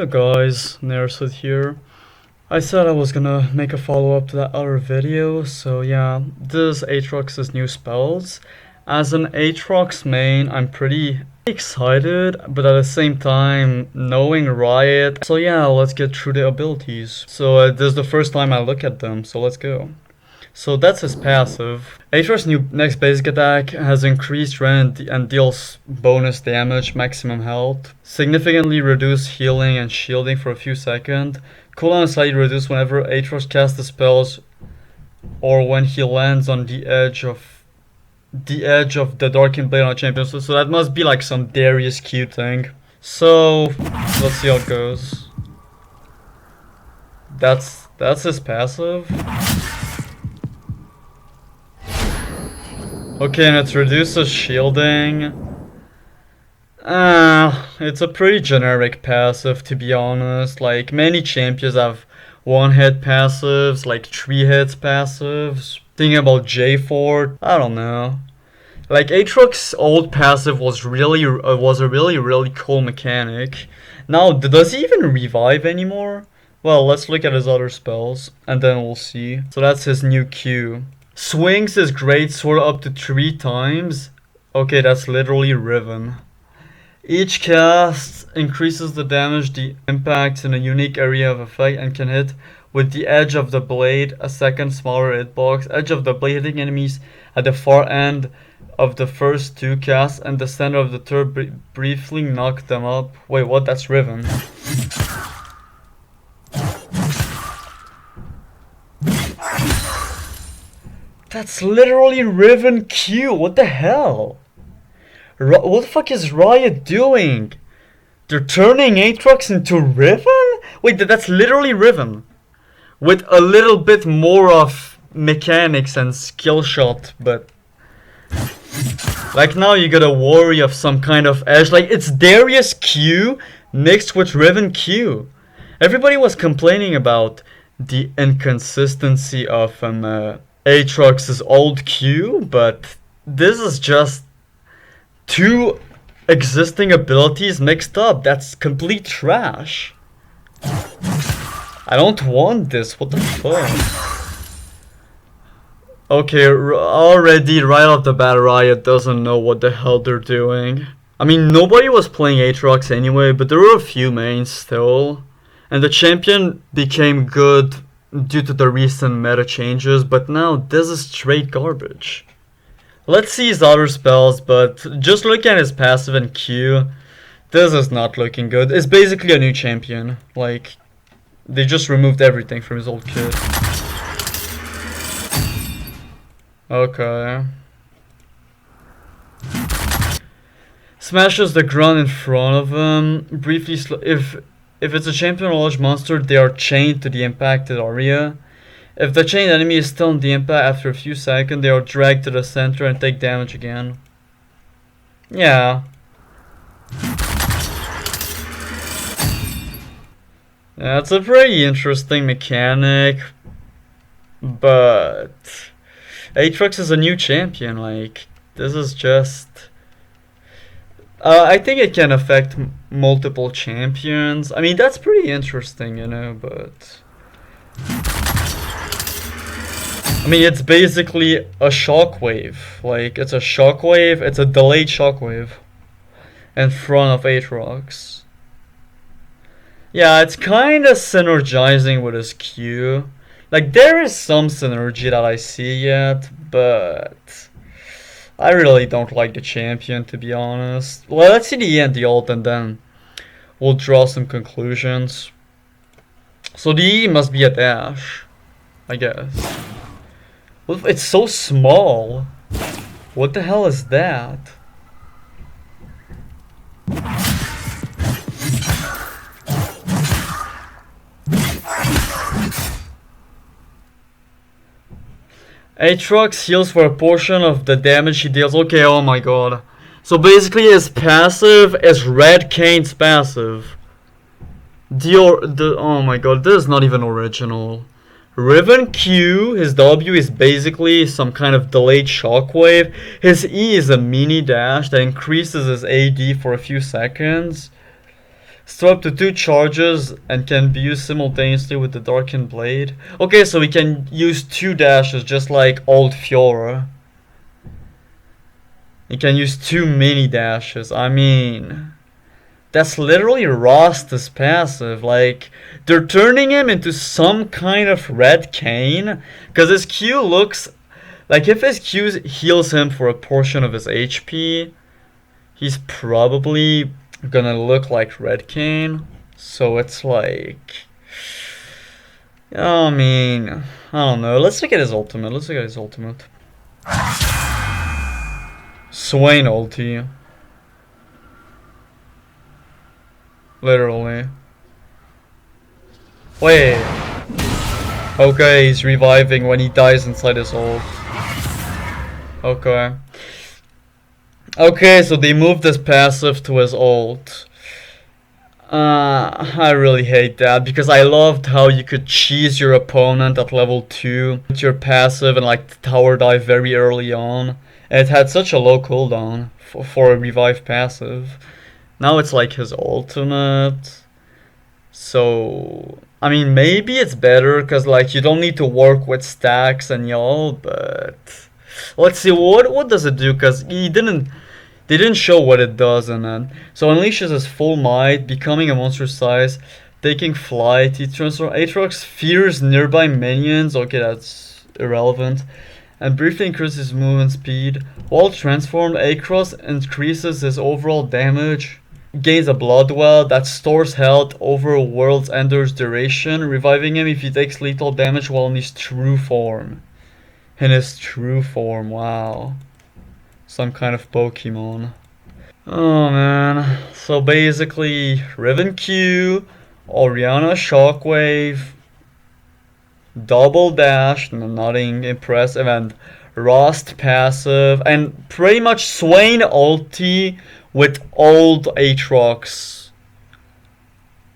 up guys, Nersid here. I said I was gonna make a follow-up to that other video, so yeah, this is Aatrox's new spells. As an Aatrox main, I'm pretty excited, but at the same time, knowing Riot. So yeah, let's get through the abilities. So this is the first time I look at them, so let's go. So that's his passive. Aatrox's new next basic attack has increased rend and deals bonus damage, maximum health. Significantly reduced healing and shielding for a few seconds. Cooldown is slightly reduced whenever Aatrox casts the spells or when he lands on the edge of the Darkened Blade on a champion. So that must be like some Darius Q thing. So let's see how it goes. That's his passive. Okay, and it reduces shielding. It's a pretty generic passive, to be honest. Like, many champions have one-hit passives, like 3-hit passives. Thinking about J4, I don't know. Like, Aatrox's old passive was a really cool mechanic. Now, does he even revive anymore? Well, let's look at his other spells, and then we'll see. So that's his new Q. Swings his greatsword up to 3 times. Okay, that's literally Riven. Each cast increases the damage the impacts in a unique area of effect and can hit with the edge of the blade a second smaller hitbox. Edge of the blade hitting enemies at the far end of the first 2 casts and the center of the third briefly knock them up. Wait, what? That's Riven. That's literally Riven Q. What the hell? What the fuck is Riot doing? They're turning Aatrox into Riven? Wait, that's literally Riven. With a little bit more of mechanics and skill shot, but... like now you gotta worry of some kind of edge. Like, it's Darius Q mixed with Riven Q. Everybody was complaining about the inconsistency of Aatrox's old Q, but this is just 2 existing abilities mixed up. That's complete trash. I don't want this. What the fuck? Okay, already right off the bat, Riot doesn't know what the hell they're doing. I mean, nobody was playing Aatrox anyway, but there were a few mains still. And the champion became good due to the recent meta changes, but now this is straight garbage. Let's see his other spells, but just look at his passive and Q. This is not looking good. It's basically a new champion. Like, they just removed everything from his old kit. Okay. Smashes the ground in front of him. Briefly if it's a champion or large monster, they are chained to the impacted area. If the chained enemy is still in the impact after a few seconds, they are dragged to the center and take damage again. Yeah. Yeah, it's a pretty interesting mechanic. But Aatrox is a new champion, like, this is just... I think it can affect multiple champions. I mean, that's pretty interesting, you know, but... I mean, it's basically a shockwave. Like, it's a shockwave, it's a delayed shockwave in front of Aatrox. Yeah, it's kind of synergizing with his Q. Like, there is some synergy that I see yet, but I really don't like the champion, to be honest. Well, let's see the end, the ult, and then we'll draw some conclusions. So the E must be a dash, I guess. Well, it's so small. What the hell is that? Aatrox heals for a portion of the damage he deals. Okay, oh my god. So basically his passive is Red Kayn's passive. Oh my god, this is not even original. Riven Q, his W is basically some kind of delayed shockwave. His E is a mini dash that increases his AD for a few seconds. Store up to 2 charges and can be used simultaneously with the Darkened Blade. Okay, so we can use 2 dashes just like old Fiora. You can use 2 mini dashes. I mean, that's literally Rost's passive. Like, they're turning him into some kind of red Kayn. Because his Q looks like if his Q heals him for a portion of his HP, he's probably gonna look like red Kayn. So it's like, I mean, I don't know. Let's look at his ultimate. Swain ulti. Literally. Wait. Okay, he's reviving when he dies inside his ult. Okay. Okay, so they moved his passive to his ult. I really hate that because I loved how you could cheese your opponent at level 2 with your passive and like tower dive very early on. And it had such a low cooldown for a revive passive. Now it's like his ultimate. So, I mean, maybe it's better because like you don't need to work with stacks and y'all, but let's see what does it do because they didn't show what it does in it. So unleashes his full might, becoming a monster size, taking flight. He transforms Aatrox fears nearby minions. Okay, that's irrelevant. And briefly increases his movement speed. While transformed, Aatrox increases his overall damage. Gains a blood well that stores health over a world's ender's duration, reviving him if he takes lethal damage while in his true form. Wow. Some kind of Pokemon. Oh man. So basically, Riven Q, Oriana Shockwave, double dash, nothing impressive, and Rost passive, and pretty much Swain ulti with old Aatrox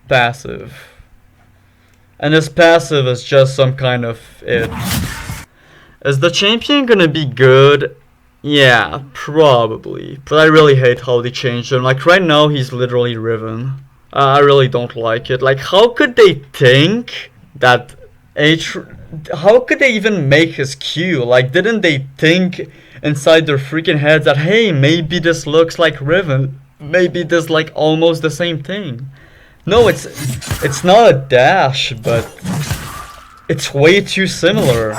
passive. And his passive is just some kind of it. Is the champion gonna be good? Yeah, probably. But I really hate how they changed him. Like right now he's literally Riven. I really don't like it. Like how could they think that how could they even make his Q? Like didn't they think inside their freaking heads that hey, maybe this looks like Riven? Maybe this like almost the same thing. No, it's not a dash, but it's way too similar.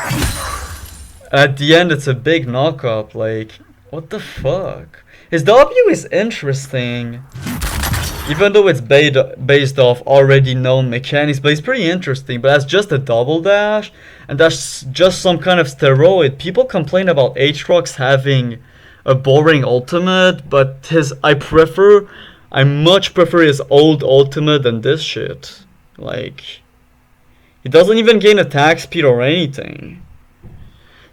At the end, it's a big knock-up. Like, what the fuck? His W is interesting, even though it's based off already known mechanics. But it's pretty interesting. But that's just a double dash, and that's just some kind of steroid. People complain about Aatrox having a boring ultimate, but I much prefer his old ultimate than this shit. Like, he doesn't even gain attack speed or anything.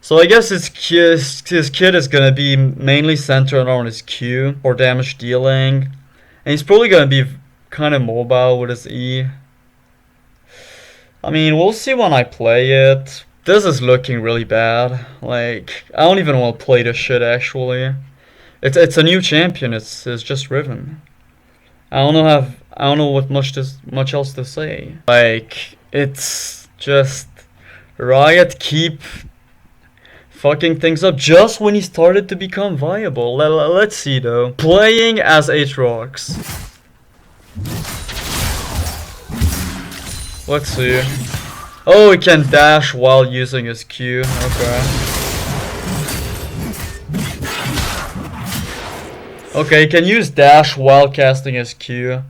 So I guess his kit is gonna be mainly centered on his Q or damage dealing, and he's probably gonna be kind of mobile with his E. I mean, we'll see when I play it. This is looking really bad. Like, I don't even want to play this shit actually. It's a new champion. It's just Riven. I don't know what much else to say. Like, it's just Riot keep fucking things up just when he started to become viable. Let's see though. Playing as Aatrox. Let's see. Oh, he can dash while using his Q. Okay. Okay, he can use dash while casting his Q.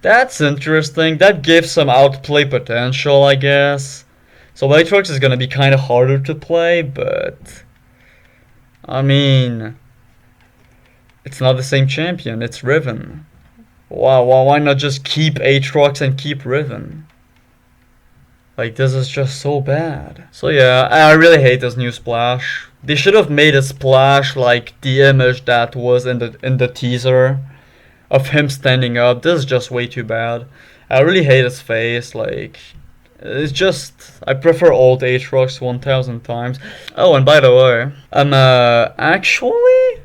That's interesting. That gives some outplay potential, I guess. So Aatrox is gonna be kind of harder to play, but I mean, it's not the same champion. It's Riven. Wow, why not just keep Aatrox and keep Riven? Like, this is just so bad. So yeah, I really hate this new splash. They should have made a splash like the image that was in the teaser of him standing up. This is just way too bad. I really hate his face. Like, it's just, I prefer old Aatrox 1000 times. Oh, and by the way, I'm actually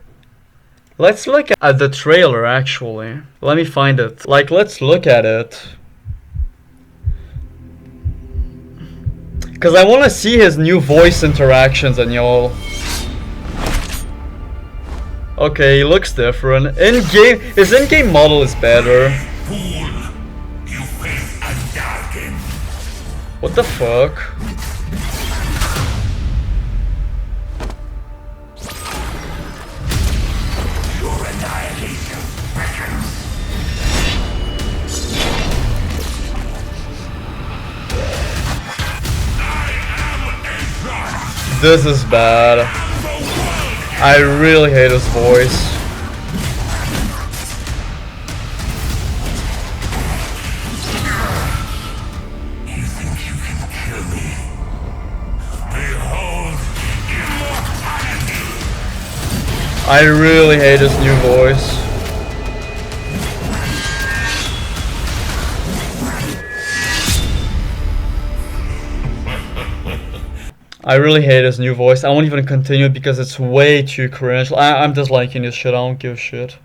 Let's look at the trailer actually. Let me find it. Like, let's look at it. Cause I wanna see his new voice interactions and y'all. Okay, he looks different. In-game, his in-game model is better. What the fuck? This is bad. I really hate his voice. You think you can kill me? Behold immortality! I really hate his new voice. I really hate his new voice. I won't even continue it because it's way too cringe. I'm disliking this shit. I don't give a shit.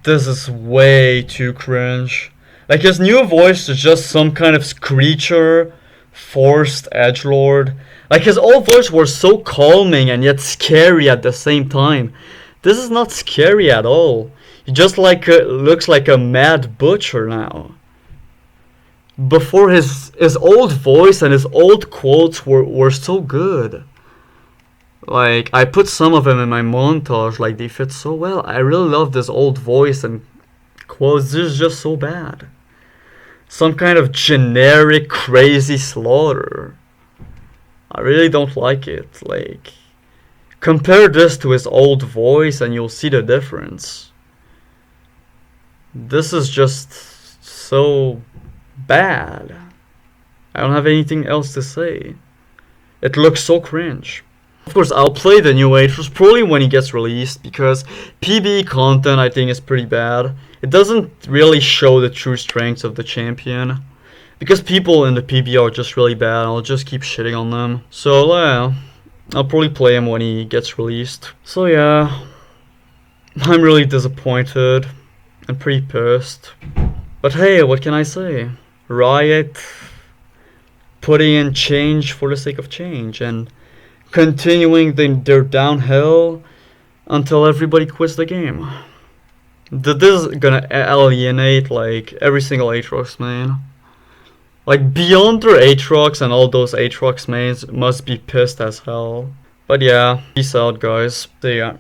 This is way too cringe. Like, his new voice is just some kind of screecher, forced edgelord. Like, his old voice was so calming and yet scary at the same time. This is not scary at all. He just looks like a mad butcher now. Before, his old voice and his old quotes were so good. Like, I put some of them in my montage, like, they fit so well. I really love this old voice and quotes. This is just so bad. Some kind of generic crazy slaughter. I really don't like it. Like, compare this to his old voice and you'll see the difference. This is just so bad. I don't have anything else to say. It looks so cringe. Of course, I'll play the new Aatrox probably when he gets released, because PB content I think is pretty bad. It doesn't really show the true strengths of the champion, because people in the PB are just really bad. I'll just keep shitting on them. So yeah, I'll probably play him when he gets released. So yeah, I'm really disappointed and pretty pissed. But hey, what can I say? Riot putting in change for the sake of change and continuing their downhill until everybody quits the game. This is gonna alienate like every single Aatrox main. Like, beyond their Aatrox and all those Aatrox mains must be pissed as hell. But yeah, peace out guys. See ya.